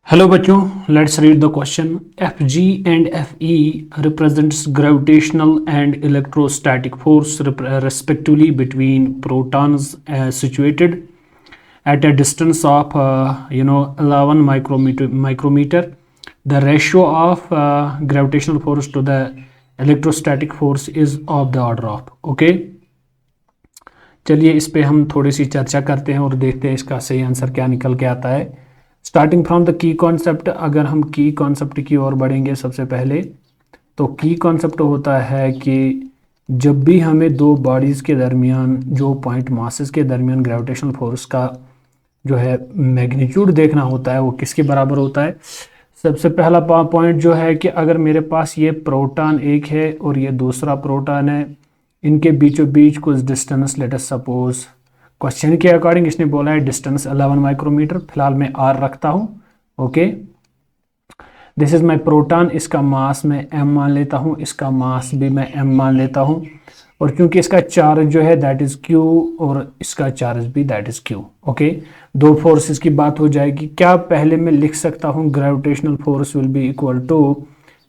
Hello बच्चों, let's read the question. F G and F E represents gravitational and electrostatic force respectively between protons situated at a distance of 11 micrometer. The ratio of gravitational force to the electrostatic force is of the order of. Okay, चलिए इस पे हम थोड़ी सी चर्चा करते हैं और देखते हैं इसका सही आंसर क्या निकल के आता है. Starting from the key concept, अगर हम की कॉन्सेप्ट की ओर बढ़ेंगे सबसे पहले, तो की कॉन्सेप्ट होता है कि जब भी हमें दो बॉडीज़ के दरमियान, जो पॉइंट मासेस के दरमियान ग्रेविटेशनल फोर्स का जो है मैग्नीट्यूड देखना होता है, वो किसके बराबर होता है. सबसे पहला पॉइंट जो है कि अगर मेरे पास ये प्रोटॉन एक है और ये दूसरा प्रोटॉन है, इनके बीचों बीच कुछ distance, let us suppose question के अकॉर्डिंग इसने बोला है डिस्टेंस 11 माइक्रोमीटर, फिलहाल मैं आर रखता हूं. Okay, this is my proton, इसका मास मैं m मान लेता हूं, इसका मास भी मैं m मान लेता हूं, और क्योंकि इसका चार्ज जो है दैट इज q और इसका चार्ज भी दैट इज q. ओके, दो फोर्सेस की बात हो जाएगी. क्या पहले मैं लिख सकता हूं gravitational force will be equal to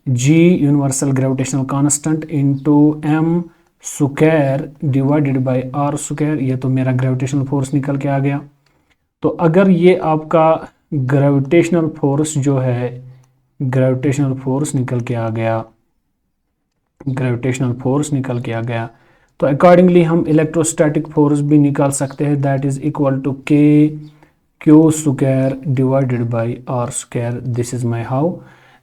g universal gravitational constant into m square divided by R square. ये तो मेरा ग्रेविटेशनल फोर्स निकल के आ गया. तो अगर ये आपका ग्रेविटेशनल फोर्स जो है, ग्रेविटेशनल फोर्स निकल के आ गया, ग्रेविटेशनल फोर्स निकल के आ गया, तो अकॉर्डिंगली हम इलेक्ट्रोस्टैटिक फोर्स भी निकाल सकते हैं, that is equal to K Q square divided by R square. This is my how,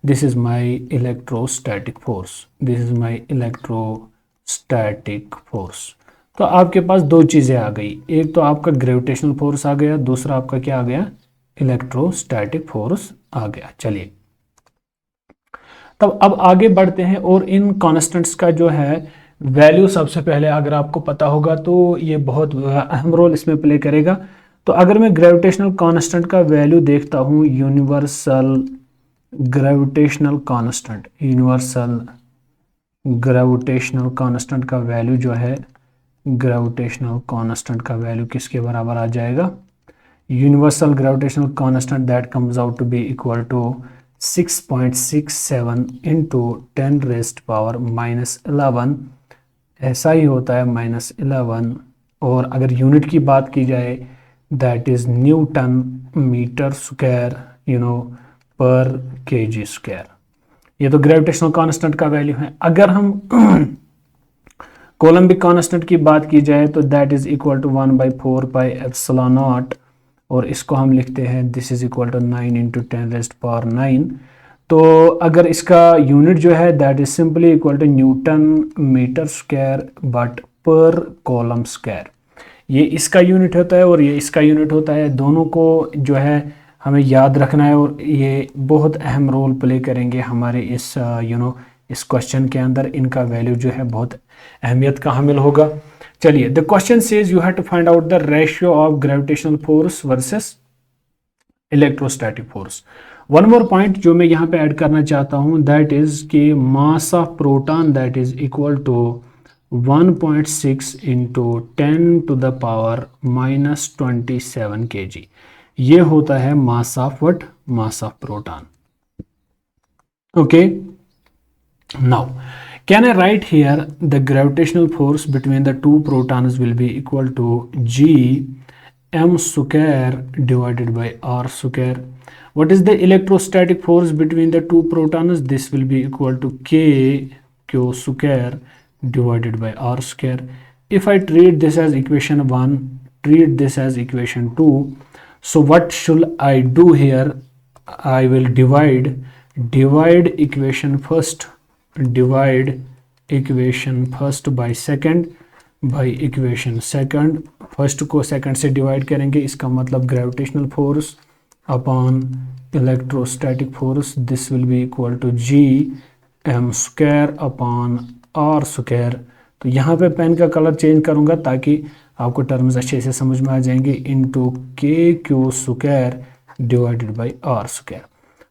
this is my electrostatic force, this is my electrostatic force. तो आपके पास दो चीज़ें आ गई, एक तो आपका ग्रेविटेशनल फोर्स आ गया, दूसरा आपका क्या आ गया, इलेक्ट्रोस्टैटिक फोर्स आ गया. चलिए तब अब आगे बढ़ते हैं और इन कॉन्स्टेंट्स का जो है वैल्यू सबसे पहले अगर आपको पता होगा तो ये बहुत अहम रोल इसमें प्ले करेगा. तो अगर मैं ग्रेविटेशनल कांस्टेंट का वैल्यू देखता हूँ, universal gravitational constant, universal gravitational constant का वैल्यू जो है, ग्रेविटेशनल कांस्टेंट का वैल्यू किसके बराबर आ जाएगा, universal gravitational constant that comes out to be equal to 6.67 into 10 raised power -11. ऐसा ही होता है -11. और अगर यूनिट की बात की जाए that is newton metre square पर केजी स्क्वायर. ये तो ग्रेविटेशनल कांस्टेंट का वैल्यू है. अगर हम कोलम्बिक कांस्टेंट की बात की जाए तो that is equal to 1/4 pi epsilon naught, और इसको हम लिखते हैं this is equal to 9 into 10 raised power 9. तो अगर इसका यूनिट जो है that is simply equal to newton metre square but per coulomb square. ये इसका यूनिट होता है और ये इसका यूनिट होता है. दोनों को जो है हमें याद रखना है और ये बहुत अहम रोल प्ले करेंगे हमारे इस इस क्वेश्चन के अंदर. इनका वैल्यू जो है बहुत अहमियत का हामिल होगा. चलिए, the question says you have to find out the ratio of gravitational force versus electrostatic force. One more point जो मैं यहाँ पे ऐड करना चाहता हूँ दैट इज कि mass of proton that is equal to 1.6 into 10 to the power -27 kg. ये होता है mass of what, mass of proton. Okay, now can I write here the gravitational force between the two protons will be equal to g m square divided by r square. What is the electrostatic force between the two protons? This will be equal to k q square divided by r square. If I treat this as equation 1, treat this as equation 2, so what should I do here? I will divide equation first, divide equation first by second by equation second. First को second से divide करेंगे, इसका मतलब gravitational force upon electrostatic force. This will be equal to G M square upon R square. तो यहाँ पे pen का colour change करूँगा ताकि आपको टर्म्स अच्छे से समझ में आ जाएंगे. Into K Q square divided by R square.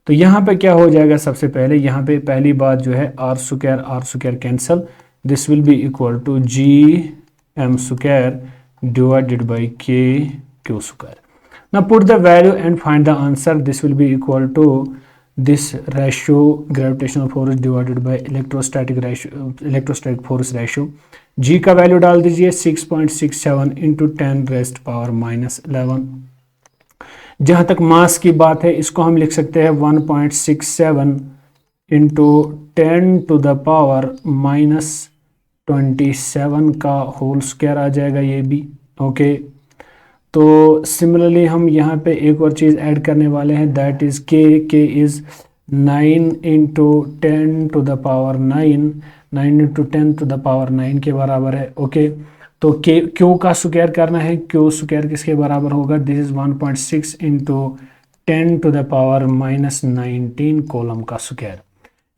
तो यहाँ पे क्या हो जाएगा, सबसे पहले यहाँ पे पहली बात जो है R square cancel. This will be equal to G M square divided by K Q square. Now put the value and find the answer. This will be equal to this ratio, gravitational force divided by electrostatic force ratio. G का value डाल दीजिए 6.67 into 10⁻⁻11। जहां तक मास की बात है इसको हम लिख सकते हैं 1.67 इंटू 10⁻⁻27 का होल स्क्वायर आ जाएगा ये भी। ओके, तो सिमिलरली हम यहाँ पे एक और चीज़ ऐड करने वाले हैं, दैट इज़ के इज़ 9 इंटू 10⁻9, 9 इंटू 10⁻9 के बराबर है। ओके, तो के क्यू का स्क्वायर करना है, क्यू स्क्वायर किसके बराबर होगा, दिस इज़ 1.6 इंटू 10⁻⁻19 कॉलम का स्क्वायर।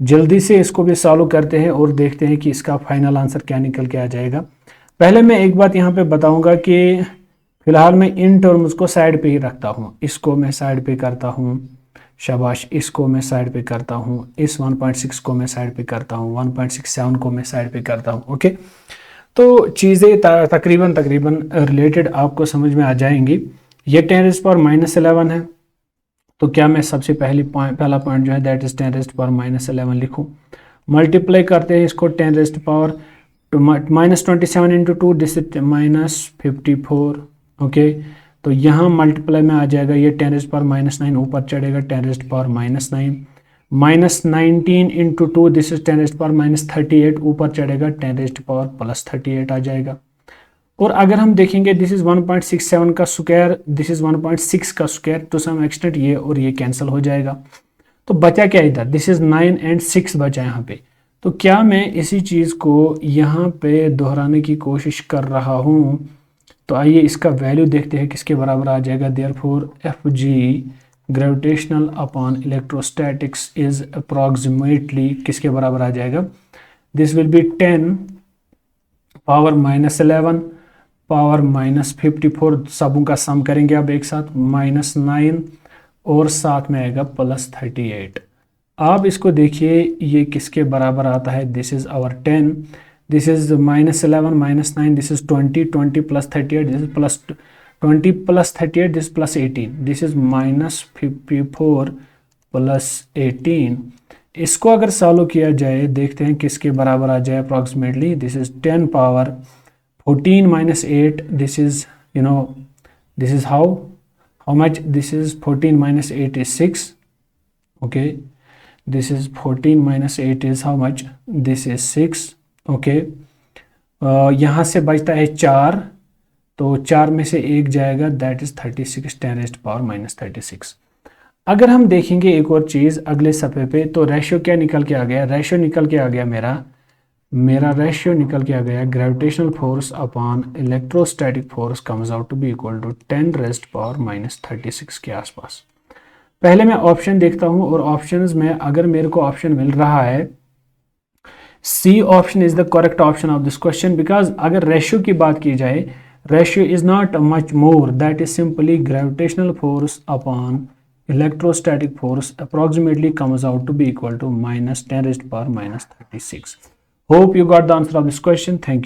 जल्दी से इसको भी सॉल्व करते हैं और देखते हैं कि इसका फाइनल आंसर क्या निकल के आ जाएगा। पहले मैं एक बात यहाँ पे बताऊंगा कि फिलहाल मैं इन टर्म्स को साइड पे ही रखता हूँ, इसको मैं साइड पे करता हूँ, शाबाश, इसको मैं साइड पे करता हूँ, इस 1.6 को मैं साइड पे करता हूँ, 1.67 को मैं साइड पे करता हूँ। ओके, तो चीज़ें तकरीबन रिलेटेड आपको समझ में आ जाएंगी। ये 10⁻⁻11 है, तो क्या मैं सबसे पहला पॉइंट जो है दैट इज 10⁻⁻11 लिखूं। मल्टीप्लाई करते हैं इसको 10⁻⁻27 इंटू 2, दिस इज -54। ओके, तो यहाँ मल्टीप्लाई में आ जाएगा ये 10⁻⁻9 ऊपर चढ़ेगा 10⁻⁻9, -19 इंटू 2, दिस इज 10⁻⁻38 ऊपर चढ़ेगा 10⁻+38 आ जाएगा। और अगर हम देखेंगे दिस इज 1.67 का स्क्वायर, दिस इज 1.6 का स्क्वायर, टू सम एक्सटेंट ये और ये कैंसिल हो जाएगा। तो बचा क्या इधर, दिस इज 9 एंड 6 बचा यहाँ पे। तो क्या मैं इसी चीज़ को यहाँ पे दोहराने की कोशिश कर रहा हूँ, तो आइए इसका वैल्यू देखते हैं किसके बराबर आ जाएगा। Therefore F G gravitational upon electrostatics is approximately किसके बराबर आ जाएगा, दिस विल बी 10⁻⁻11 पावर -54, सबों का सम करेंगे अब एक साथ, -9 और साथ में आएगा +38। आप इसको देखिए ये किसके बराबर आता है, this is our 10, this is -11 -9, this is 20 20 + 38, this is +20 + 38, this +18, this is -54 + 18। इसको अगर सॉल्व किया जाए देखते हैं किसके बराबर आ जाए approximately, this is 10⁻14 - 8, this is this is how much, this is 14 - 8 is 6। okay, this is 14 - 8 is how much, this is 6। okay, यहाँ से बचता है 4, तो 4 में से एक जाएगा, दैट इज 36 10⁻⁻36। अगर हम देखेंगे एक और चीज़ अगले सफ़े पे, तो रेशियो क्या निकल के आ गया, रेशियो निकल के आ गया मेरा रेशियो निकल के आ गया gravitational force upon electrostatic force comes out to be equal to 10⁻⁻36 के आसपास। पहले मैं ऑप्शन देखता हूं और ऑप्शंस में अगर मेरे को ऑप्शन मिल रहा है C option is the correct option of this question, because अगर रेशियो की बात की जाए, ratio is not much more, that is simply gravitational force upon electrostatic force approximately comes out to be equal to -10⁻⁻36. Hope you got the answer of this question. Thank you.